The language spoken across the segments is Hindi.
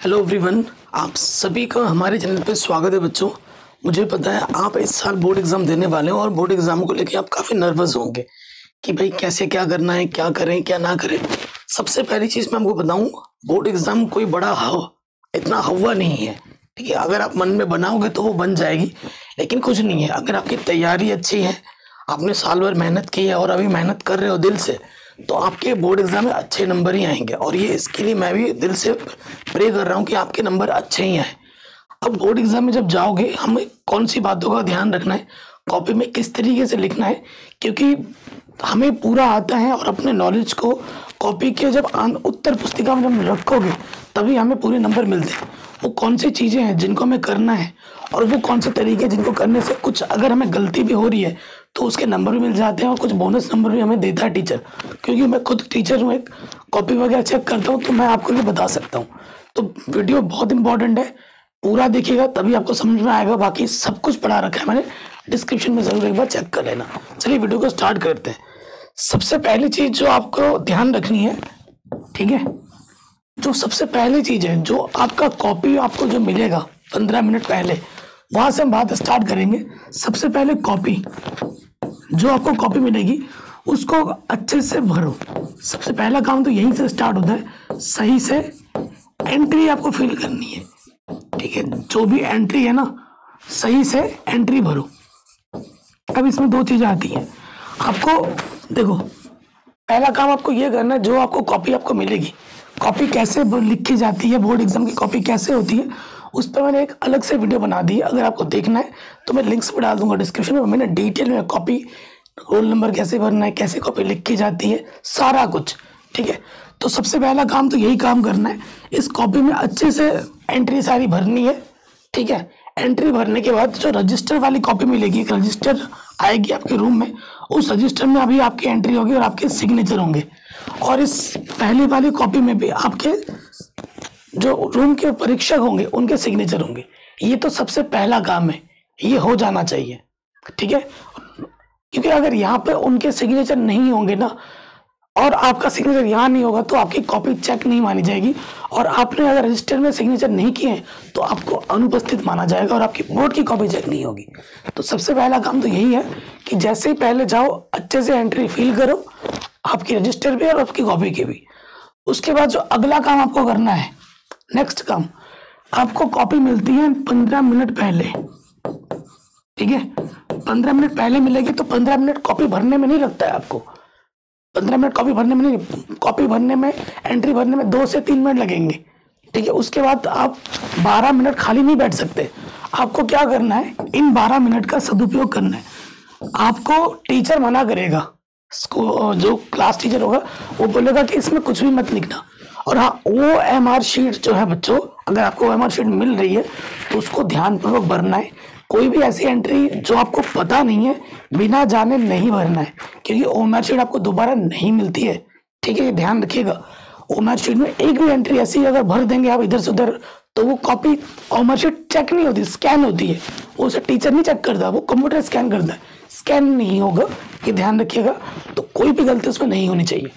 हेलो एवरीवन, आप सभी का हमारे चैनल पे स्वागत है बच्चों। मुझे पता है आप इस साल बोर्ड एग्ज़ाम देने वाले हो और बोर्ड एग्ज़ाम को लेके आप काफ़ी नर्वस होंगे कि भाई कैसे क्या करना है, क्या करें क्या ना करें। सबसे पहली चीज़ मैं आपको बताऊं, बोर्ड एग्ज़ाम कोई बड़ा इतना हवा नहीं है। ठीक है, अगर आप मन में बनाओगे तो वो बन जाएगी, लेकिन कुछ नहीं है। अगर आपकी तैयारी अच्छी है, आपने साल भर मेहनत की है और अभी मेहनत कर रहे हो दिल से, तो आपके बोर्ड एग्जाम में अच्छे नंबर ही आएंगे। और ये इसके लिए मैं भी दिल से प्रे कर रहा हूँ कि आपके नंबर अच्छे ही आए। अब बोर्ड एग्जाम में जब जाओगे, हमें कौन सी बातों का ध्यान रखना है, कॉपी में किस तरीके से लिखना है, क्योंकि हमें पूरा आता है और अपने नॉलेज को कॉपी के जब उत्तर पुस्तिका में जब रखोगे तभी हमें पूरे नंबर मिलते हैं। वो कौन सी चीज़ें हैं जिनको हमें करना है और वो कौन से तरीके जिनको करने से कुछ अगर हमें गलती भी हो रही है तो उसके नंबर भी मिल जाते हैं और कुछ बोनस नंबर भी हमें देता है टीचर। क्योंकि मैं खुद टीचर हूँ, एक कॉपी वगैरह चेक करता हूँ, तो मैं आपको ये बता सकता हूँ। तो वीडियो बहुत इंपॉर्टेंट है, पूरा देखिएगा तभी आपको समझ में आएगा। बाकी सब कुछ पढ़ा रखा है मैंने, डिस्क्रिप्शन में ज़रूर एक बार चेक कर लेना। चलिए वीडियो को स्टार्ट करते हैं। सबसे पहली चीज़ जो आपको ध्यान रखनी है, ठीक है, जो सबसे पहली चीज़ है, जो आपका कॉपी आपको जो मिलेगा 15 मिनट पहले, वहाँ से हम बात स्टार्ट करेंगे। सबसे पहले कॉपी, जो आपको कॉपी मिलेगी उसको अच्छे से भरो। सबसे पहला काम तो यहीं से स्टार्ट होता है, सही से एंट्री आपको फिल करनी है। ठीक है, जो भी एंट्री है ना, सही से एंट्री भरो। अब इसमें दो चीज़ें आती हैं आपको। देखो, पहला काम आपको ये करना है, जो आपको कॉपी आपको मिलेगी, कॉपी कैसे लिखी जाती है, बोर्ड एग्जाम की कॉपी कैसे होती है, उस पर मैंने एक अलग से वीडियो बना दी है। अगर आपको देखना है तो मैं लिंक्स पर डाल दूंगा डिस्क्रिप्शन में। मैंने डिटेल में कॉपी, रोल नंबर कैसे भरना है, कैसे कॉपी लिखी जाती है, सारा कुछ। ठीक है, तो सबसे पहला काम तो यही काम करना है, इस कॉपी में अच्छे से एंट्री सारी भरनी है। ठीक है, एंट्री भरने के बाद जो रजिस्टर वाली कॉपी मिलेगी, एक रजिस्टर आएगी आपके रूम में, उस रजिस्टर में अभी आपकी एंट्री होगी और आपके सिग्नेचर होंगे। और इस पहली वाली कॉपी में भी आपके जो रूम के परीक्षक होंगे उनके सिग्नेचर होंगे। ये तो सबसे पहला काम है, ये हो जाना चाहिए। ठीक है, क्योंकि अगर यहाँ पे उनके सिग्नेचर नहीं होंगे ना, और आपका सिग्नेचर यहाँ नहीं होगा, तो आपकी कॉपी चेक नहीं मानी जाएगी। और आपने अगर रजिस्टर में सिग्नेचर नहीं किए हैं तो आपको अनुपस्थित माना जाएगा और आपकी बोर्ड की कॉपी चेक नहीं होगी। तो सबसे पहला काम तो यही है कि जैसे ही पहले जाओ, अच्छे से एंट्री फिल करो, आपकी रजिस्टर भी और आपकी कॉपी की भी। उसके बाद जो अगला काम आपको करना है, नेक्स्ट काम, आपको कॉपी मिलती है 15 मिनट पहले। ठीक है, 15 मिनट पहले मिलेगी, तो 15 मिनट कॉपी भरने में नहीं लगता है आपको। 15 मिनट कॉपी भरने में नहीं, कॉपी भरने में, एंट्री भरने में 2 से 3 मिनट लगेंगे। ठीक है, उसके बाद आप 12 मिनट खाली नहीं बैठ सकते। आपको क्या करना है, इन 12 मिनट का सदुपयोग करना है। आपको टीचर मना करेगा, जो क्लास टीचर होगा वो बोलेगा कि इसमें कुछ भी मत लिखना। और हाँ, वो एमआर शीट जो है बच्चों, अगर आपको एमआर शीट मिल रही है तो उसको ध्यानपूर्वक भरना है। कोई भी ऐसी एंट्री जो आपको पता नहीं है, बिना जाने नहीं भरना है, क्योंकि ओएमआर शीट आपको दोबारा नहीं मिलती है। ठीक है, ध्यान रखिएगा। ओएमआर शीट में एक भी एंट्री ऐसी अगर भर देंगे आप इधर से उधर, तो वो कॉपी ओएमआर शीट चेक नहीं होती, स्कैन होती है। वो उसे टीचर नहीं चेक करता, वो कंप्यूटर स्कैन करता है, स्कैन नहीं होगा, ये ध्यान रखिएगा। तो कोई भी गलती उसमें नहीं होनी चाहिए।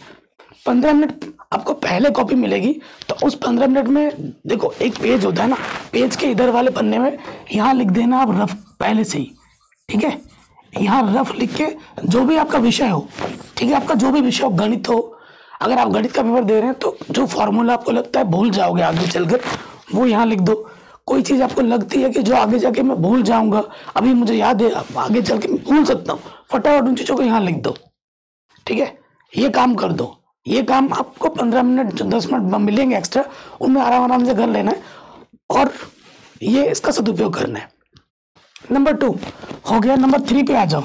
15 मिनट आपको पहले कॉपी मिलेगी, तो उस 15 मिनट में देखो, एक पेज होता है ना, पेज के इधर वाले पन्ने में यहाँ लिख देना आप रफ पहले से ही। ठीक है, यहाँ रफ लिख के जो भी आपका विषय हो, ठीक है, आपका जो भी विषय हो, गणित हो, अगर आप गणित का पेपर दे रहे हैं तो जो फॉर्मूला आपको लगता है भूल जाओगे आगे चलकर, वो यहाँ लिख दो। कोई चीज़ आपको लगती है कि जो आगे जाके मैं भूल जाऊंगा, अभी मुझे याद है, आगे चल के मैं भूल सकता हूँ, फटाफट उन चीज़ों को यहाँ लिख दो। ठीक है, ये काम कर दो। ये काम आपको 15 मिनट, जो 10 मिनट मिलेंगे एक्स्ट्रा, उनमें आराम आराम से कर लेना है और ये इसका सदुपयोग करना है। नंबर 2 हो गया। नंबर 3 पे आ जाओ।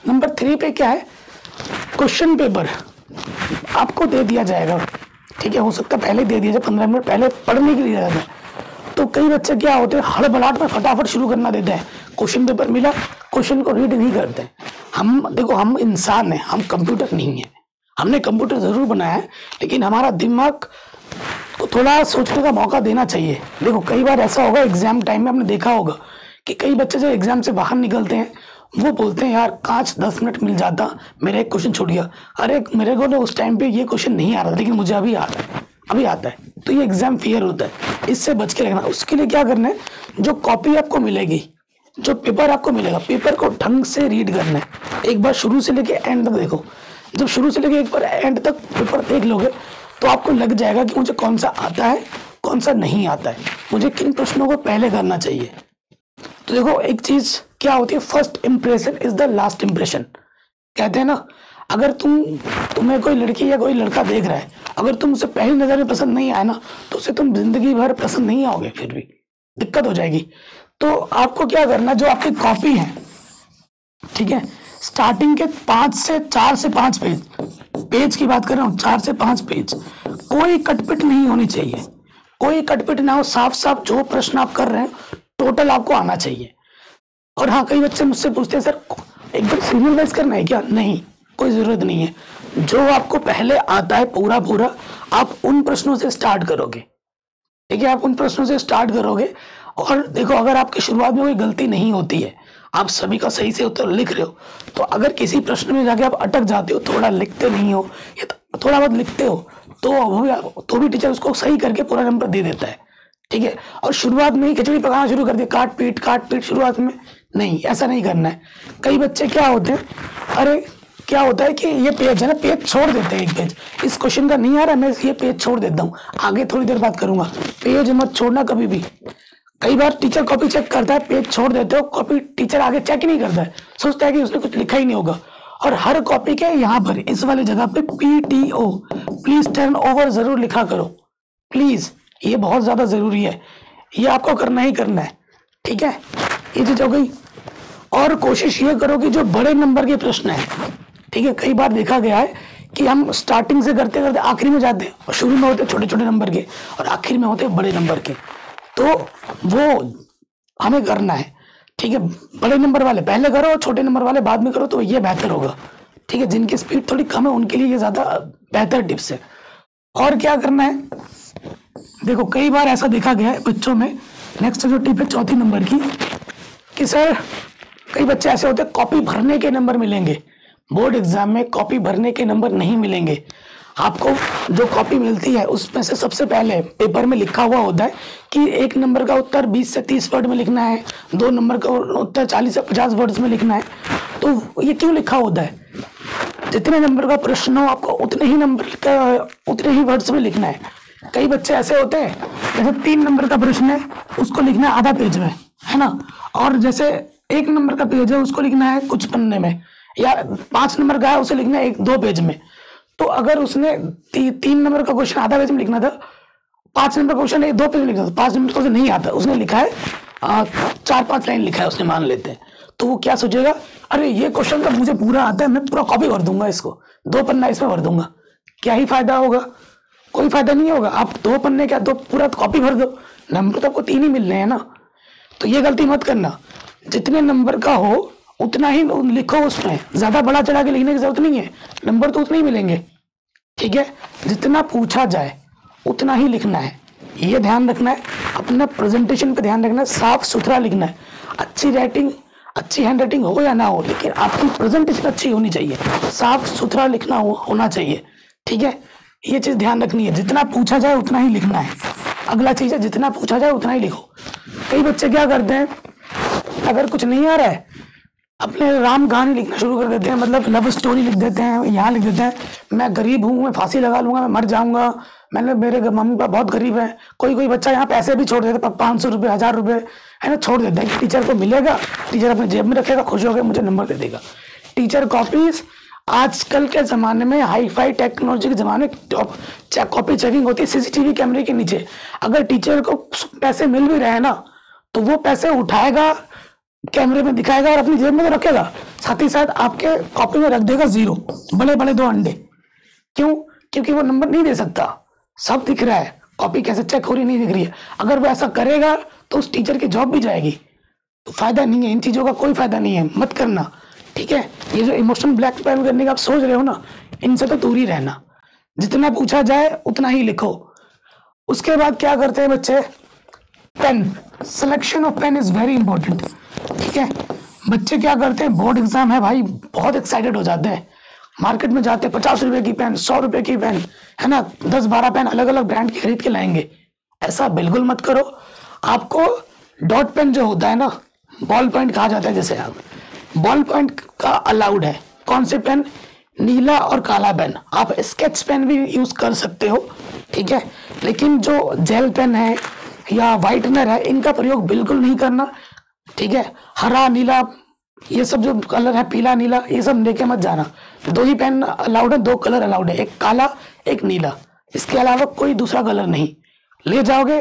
नंबर 3 पे क्या है, क्वेश्चन पेपर आपको दे दिया जाएगा। ठीक है, हो सकता है पहले दे दिया जाए, 15 मिनट पहले पढ़ने के लिए जाता है। तो कई बच्चे क्या होते हैं, हड़बड़ाहट में फटाफट शुरू करना देते हैं। क्वेश्चन पेपर मिला, क्वेश्चन को रीड नहीं करते। हम देखो, हम इंसान हैं, हम कंप्यूटर नहीं है। हमने कंप्यूटर जरूर बनाया है, लेकिन हमारा दिमाग को थोड़ा सोचने का मौका देना चाहिए। देखो, कई बार ऐसा होगा एग्जाम टाइम में, आपने देखा होगा कि कई बच्चे जब एग्जाम से बाहर निकलते हैं, वो बोलते हैं यार काश 10 मिनट मिल जाता, मेरा एक क्वेश्चन छूट गया। अरे मेरे को ना उस टाइम पे ये क्वेश्चन नहीं आ रहा था, लेकिन मुझे अभी आ रहा है। अभी आता है, तो ये एग्जाम फियर होता है, इससे बच के रखना। उसके लिए क्या करना है, जो कॉपी आपको मिलेगी, जो पेपर आपको मिलेगा, पेपर को ढंग से रीड करना है। एक बार शुरू से लेके एंड तक देखो। जब शुरू से लेके एक बार एंड तक पेपर देख लोगे तो आपको लग जाएगा कि मुझे कौन सा आता है, कौन सा नहीं आता है, मुझे किन प्रश्नों को पहले करना चाहिए। तो देखो एक चीज क्या होती है, first impression is the last impression, कहते हैं ना। अगर तुम्हें कोई लड़की या कोई लड़का देख रहा है, अगर तुम उसे पहली नजर में पसंद नहीं आया ना, तो उसे तुम जिंदगी भर पसंद नहीं आओगे, फिर भी दिक्कत हो जाएगी। तो आपको क्या करना, जो आपकी कॉपी है, ठीक है, स्टार्टिंग के 4 से 5 पेज की बात कर रहा हूँ, 4 से 5 पेज, कोई कटपिट नहीं होनी चाहिए, कोई कटपिट ना हो, साफ साफ जो प्रश्न आप कर रहे हैं टोटल आपको आना चाहिए। और हाँ, कई बच्चे मुझसे पूछते हैं सर एकदम सीरियल वाइज करना है क्या? नहीं, कोई जरूरत नहीं है। जो आपको पहले आता है पूरा पूरा, आप उन प्रश्नों से स्टार्ट करोगे, ठीक है, आप उन प्रश्नों से स्टार्ट करोगे। और देखो, अगर आपकी शुरुआत में कोई गलती नहीं होती है, आप सभी का सही से उत्तर लिख रहे हो, तो अगर किसी प्रश्न में जाके आप अटक जाते हो, थोड़ा लिखते नहीं हो या थोड़ा बहुत लिखते हो, तो भी टीचर उसको सही करके पूरा नंबर दे देता है, ठीक है। और शुरुआत में ही खिचड़ी पकाना शुरू कर दिया, काट पीट शुरुआत में नहीं, ऐसा नहीं करना है। कई बच्चे क्या होते हैं, अरे क्या होता है कि ये पेज है ना, पेज छोड़ देते हैं, एक पेज इस क्वेश्चन का नहीं आ रहा, मैं ये पेज छोड़ देता हूँ, आगे थोड़ी देर बात करूंगा। पेज मत छोड़ना कभी भी। कई बार टीचर कॉपी चेक करता है, पेज छोड़ देते हो, कॉपी टीचर आगे चेक ही नहीं करता है, सोचता है कि उसने कुछ लिखा ही नहीं होगा। और हर कॉपी के यहाँ पर इस वाली जगह पे PTO, प्लीज टर्न ओवर जरूर लिखा करो, प्लीज, ये बहुत ज्यादा जरूरी है, ये आपको करना ही करना है, ठीक है। ये चीज हो गई। और कोशिश ये करो कि जो बड़े नंबर के प्रश्न है, ठीक है, कई बार देखा गया है कि हम स्टार्टिंग से करते करते आखिरी में जाते हैं, और शुरू में होते छोटे छोटे नंबर के और आखिर में होते बड़े नंबर के, तो वो हमें करना है, ठीक है। बड़े नंबर वाले पहले करो और छोटे नंबर वाले बाद में करो, तो ये बेहतर होगा, ठीक है। जिनकी स्पीड थोड़ी कम है उनके लिए ये ज्यादा बेहतर टिप्स है। और क्या करना है, देखो कई बार ऐसा देखा गया है बच्चों में, नेक्स्ट जो टिप है 4 नंबर की, कि सर कई बच्चे ऐसे होते हैं कॉपी भरने के नंबर मिलेंगे, बोर्ड एग्जाम में कॉपी भरने के नंबर नहीं मिलेंगे। आपको जो कॉपी मिलती है उसमें से सबसे पहले पेपर में लिखा हुआ होता है कि 1 नंबर का उत्तर 20 से 30 वर्ड में लिखना है, 2 नंबर का उत्तर 40 से 50 वर्ड्स में लिखना है। तो ये क्यों लिखा होता है? जितने नंबर का प्रश्न हो आपको उतने ही वर्ड्स में लिखना है। कई बच्चे ऐसे होते हैं, जैसे 3 नंबर का प्रश्न है उसको लिखना है आधा पेज में, है ना, और जैसे 1 नंबर का पेज है उसको लिखना है कुछ पन्ने में, या 5 नंबर का है उसे लिखना है 1-2 पेज में। तो अगर उसने 3 नंबर का क्वेश्चन आधा पेज में लिखना था, 5 नंबर का क्वेश्चन 2 पेज में लिखना था, 5 नंबर का उसे नहीं आता, उसने लिखा है 4-5 लाइन लिखा है उसने, मान लेते हैं, तो वो क्या सोचेगा, अरे ये क्वेश्चन तो मुझे पूरा आता है, मैं पूरा कॉपी भर दूंगा, इसको 2 पन्ना इसमें भर दूंगा। क्या ही फायदा होगा? कोई फायदा नहीं होगा। आप 2 पन्ने क्या, 2 पूरा कॉपी भर दो, नंबर तो आपको 3 ही मिल रहे हैं ना। तो ये गलती मत करना, जितने नंबर का हो उतना ही लिखो, उसमें ज्यादा बड़ा चढ़ा के लिखने की जरूरत नहीं है, नंबर तो उतने ही मिलेंगे, ठीक है। जितना पूछा जाए उतना ही लिखना है, ये ध्यान रखना है। अपना प्रेजेंटेशन पे ध्यान रखना है, साफ सुथरा लिखना है। अच्छी राइटिंग, अच्छी हैंड राइटिंग हो या ना हो, लेकिन आपकी प्रेजेंटेशन अच्छी होनी चाहिए, साफ सुथरा लिखना होना चाहिए, ठीक है। ये चीज ध्यान रखनी है, जितना पूछा जाए उतना ही लिखना है। अगला चीज है, जितना पूछा जाए उतना ही लिखो। कई बच्चे क्या करते हैं, अगर कुछ नहीं आ रहा है अपने राम कहानी लिखना शुरू कर देते हैं, मतलब लव स्टोरी लिख देते हैं, यहाँ लिख देते हैं, मैं गरीब हूँ, मैं फांसी लगा लूंगा, मैं मर जाऊंगा, मैंने मेरे मम्मी पापा बहुत गरीब है। कोई बच्चा यहाँ पैसे भी छोड़ देता है, 500 रुपये, 1000 रुपये, है ना, छोड़ देता है कि टीचर को मिलेगा, टीचर अपने जेब में रखेगा, खुश होकर मुझे नंबर दे देगा। टीचर कॉपीज आजकल के जमाने में, हाई फाई टेक्नोलॉजी के जमाने, कॉपी चेकिंग होती है CCTV कैमरे के नीचे। अगर टीचर को पैसे मिल भी रहे हैं ना, तो वो पैसे उठाएगा, कैमरे में दिखाएगा और अपनी जेब में तो रखेगा, साथ ही साथ आपके कॉपी में रख देगा 0, बड़े बड़े 2 अंडे। क्यों? क्योंकि वो नंबर नहीं दे सकता, सब दिख रहा है, कॉपी कैसे चेक हो रही नहीं दिख रही है। अगर वो ऐसा करेगा तो उस टीचर की जॉब भी जाएगी, तो फायदा नहीं है, इन चीजों का कोई फायदा नहीं है, मत करना, ठीक है। ये जो इमोशनल ब्लैकमेल करने का आप सोच रहे हो ना, इनसे तो दूर ही रहना। जितना पूछा जाए उतना ही लिखो। उसके बाद क्या करते हैं बच्चे, pen, selection of pen is very important, ठीक है। बच्चे क्या करते हैं, बोर्ड एग्जाम है भाई, बहुत एक्साइटेड हो जाते हैं, मार्केट में जाते 50 रुपए की पेन, 100 रुपए की पेन, है ना, 10-12 पेन अलग अलग ब्रांड की खरीद के लाएंगे। ऐसा बिल्कुल मत करो। आपको डॉट पेन जो होता है ना, बॉल पॉइंट कहा जाता है, जैसे आप बॉल पॉइंट का अलाउड है। कौन से पेन? नीला और काला पेन। आप स्केच पेन भी यूज कर सकते हो, ठीक है, लेकिन जो जेल पेन है या वाइटनर है, इनका प्रयोग बिल्कुल नहीं करना, ठीक है। हरा, नीला, ये सब जो कलर है, पीला, नीला, ये सब लेके मत जाना। 2 ही पेन अलाउड है, 2 कलर अलाउड है, एक काला एक नीला। इसके अलावा कोई दूसरा कलर नहीं ले जाओगे,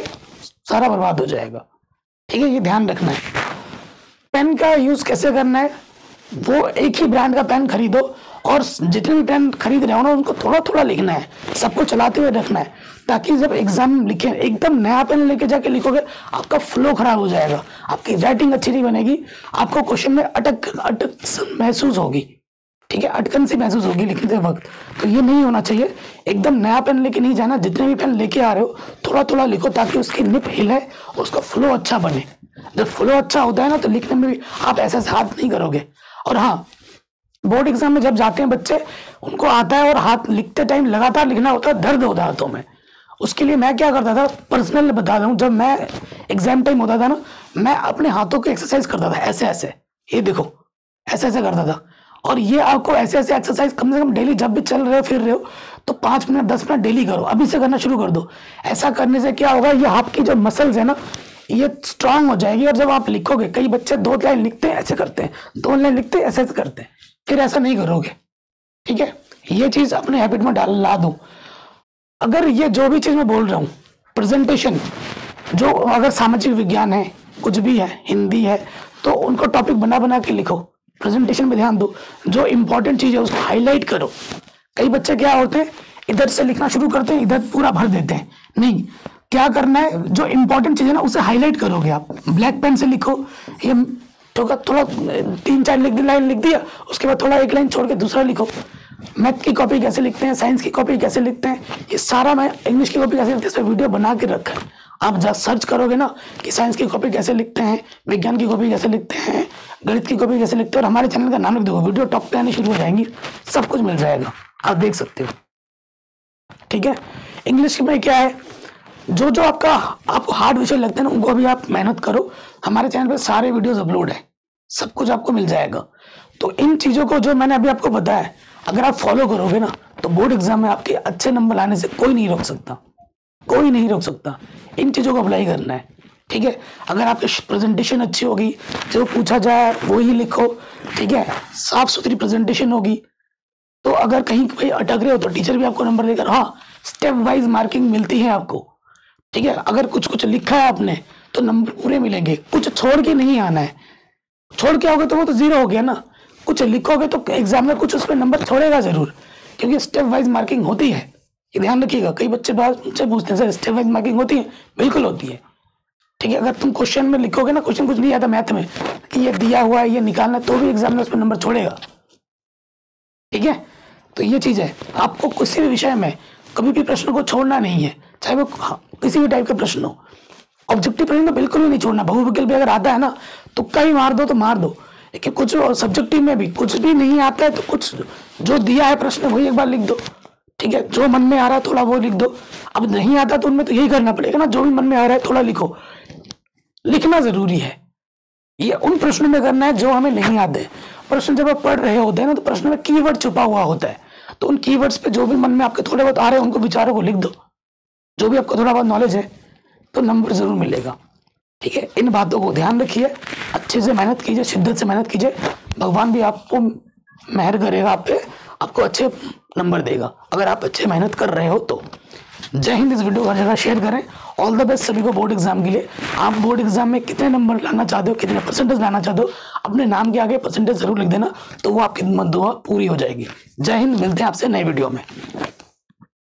सारा बर्बाद हो जाएगा, ठीक है। ये ध्यान रखना है। पेन का यूज कैसे करना है, वो एक ही ब्रांड का पेन खरीदो और जितने भी पेन खरीद रहे हो ना, उनको थोड़ा थोड़ा लिखना है, सबको चलाते हुए रखना है, ताकि जब एग्जाम लिखे एकदम नया पेन लेके जाके लिखोगे, आपका फ्लो खराब हो जाएगा, आपकी राइटिंग अच्छी नहीं बनेगी, आपको क्वेश्चन में अटक महसूस होगी, ठीक है, अटकन सी महसूस होगी लिखते वक्त। तो ये नहीं होना चाहिए। एकदम नया पेन लेके नहीं जाना। जितने भी पेन लेके आ रहे हो थोड़ा थोड़ा लिखो, ताकि उसकी निप हिले और उसका फ्लो अच्छा बने। जब फ्लो अच्छा होता है ना, तो लिखने में भी आप ऐसे हाथ नहीं करोगे। और हाँ, बोर्ड एग्जाम में जब जाते हैं बच्चे, उनको आता है और हाथ लिखते टाइम लगातार लिखना होता है, दर्द होता है हाथों में। उसके लिए मैं क्या करता था, पर्सनल बता दूं, जब मैं एग्जाम टाइम होता था ना, मैं अपने हाथों की एक्सरसाइज करता था, ऐसे ऐसे, ये देखो, ऐसे ऐसे करता था। और ये आपको ऐसे ऐसे एक्सरसाइज कम से कम डेली, जब भी चल रहे हो फिर रहे हो, तो 5 मिनट 10 मिनट डेली करो। अभी से करना शुरू कर दो। ऐसा करने से क्या होगा, ये हाथ की जो मसल्स है ना, ये स्ट्रांग हो जाएगी। और जब आप लिखोगे, कई बच्चे 2 लाइन लिखते हैं ऐसे करते हैं, 2 लाइन लिखते हैं ऐसे ऐसे करते हैं, फिर ऐसा नहीं करोगे, ठीक है। ये चीज अपने हैबिट में ला दो। अगर ये जो भी चीज मैं बोल रहा हूँ, प्रेजेंटेशन, जो अगर सामाजिक विज्ञान है, कुछ भी है, हिंदी है, तो उनको टॉपिक बना बना के लिखो। प्रेजेंटेशन पे ध्यान दो, जो इंपॉर्टेंट चीज है उसको हाईलाइट करो। कई बच्चे क्या होते हैं, इधर से लिखना शुरू करते हैं, इधर पूरा भर देते हैं। नहीं, क्या करना है, जो इंपॉर्टेंट चीज है ना, उसे हाईलाइट करोगे आप। ब्लैक पेन से लिखो, ये थोड़ा 3-4 लाइन लिख दिया, उसके बाद थोड़ा 1 लाइन छोड़ के दूसरा लिखो। मैथ की कॉपी कैसे लिखते हैं, साइंस की कॉपी कैसे लिखते हैं, ये सारा, मैं इंग्लिश की कॉपी कैसे लिखते हैं, इस पर वीडियो बना के रखा है। आप जब सर्च करोगे ना कि साइंस की कॉपी कैसे लिखते हैं, विज्ञान की कॉपी कैसे लिखते हैं, गणित की कॉपी कैसे लिखते हैं, और हमारे चैनल का नाम लिख दो, वीडियो टॉप पे आनी शुरू हो जाएंगी, सब कुछ मिल जाएगा, आप देख सकते हो, ठीक है। इंग्लिश में क्या है, जो जो आपको हार्ड विषय लगते हैं ना, उनको अभी आप मेहनत करो। हमारे चैनल पे सारे वीडियोस अपलोड है, सब कुछ आपको मिल जाएगा। तो इन चीजों को जो मैंने अभी आपको बताया, अगर आप फॉलो करोगे ना, तो बोर्ड एग्जाम में आपके अच्छे नंबर लाने से कोई नहीं रोक सकता, कोई नहीं रोक सकता। इन चीजों को अप्लाई करना है, ठीक है। अगर आपकी प्रेजेंटेशन अच्छी होगी, जो पूछा जाए वो ही लिखो, ठीक है, साफ सुथरी प्रेजेंटेशन होगी, तो अगर कहीं भाई अटक रहे हो तो टीचर भी आपको नंबर देकर, हाँ, स्टेप वाइज मार्किंग मिलती है आपको, ठीक है। अगर कुछ कुछ लिखा है आपने तो नंबर पूरे मिलेंगे, कुछ छोड़ के नहीं आना है। छोड़ के आओगे तो वो तो 0 हो गया ना। कुछ लिखोगे तो एग्जाम में कुछ उस पर नंबर छोड़ेगा जरूर, क्योंकि स्टेप वाइज मार्किंग होती है, ये ध्यान रखिएगा। कई बच्चे मुझसे पूछते हैं, सर स्टेप वाइज मार्किंग होती है? बिल्कुल होती है, ठीक है। अगर तुम क्वेश्चन में लिखोगे ना, क्वेश्चन कुछ नहीं आता मैथ में कि ये दिया हुआ है, ये निकालना, तो भी एग्जाम में उस पर नंबर छोड़ेगा, ठीक है। तो ये चीज है, आपको किसी भी विषय में कभी भी प्रश्न को छोड़ना नहीं है, चाहे वो किसी भी टाइप का प्रश्न हो। ऑब्जेक्टिव प्रश्न तो बिल्कुल भी नहीं छोड़ना। बहुविकल्प भी अगर आता है ना, तुक्का ही मार दो तो मार दो, लेकिन कुछ सब्जेक्टिव में भी कुछ भी नहीं आता है तो कुछ जो दिया है प्रश्न वही एक बार लिख दो, ठीक है। जो मन में आ रहा है थोड़ा वो लिख दो। अब नहीं आता तो उनमें तो यही करना पड़ेगा ना, जो भी मन में आ रहा है थोड़ा लिखो। लिखना जरूरी है, ये उन प्रश्नों में करना है जो हमें नहीं आते। प्रश्न जब आप पढ़ रहे होते हैं ना, तो प्रश्न में कीवर्ड छुपा हुआ होता है, तो उन कीवर्ड्स पे जो भी मन में आपके थोड़े बहुत आ रहे हैं उनको विचारों को लिख दो। जो भी आपको थोड़ा बहुत नॉलेज है तो नंबर जरूर मिलेगा, ठीक है। इन बातों को ध्यान रखिए, अच्छे से मेहनत कीजिए, शिद्दत से मेहनत कीजिए, भगवान भी आपको मेहर करेगा आप पे, आपको अच्छे नंबर देगा अगर आप अच्छे मेहनत कर रहे हो तो। जय हिंद। इस वीडियो को हर जगह शेयर करें। ऑल द बेस्ट सभी को बोर्ड एग्जाम के लिए। आप बोर्ड एग्जाम में कितने नंबर लाना चाहते हो, कितने परसेंटेज लाना चाहते हो, अपने नाम के आगे परसेंटेज जरूर लिख देना, तो वो आपकी दुआ पूरी हो जाएगी। जय हिंद। मिलते हैं आपसे नए वीडियो में।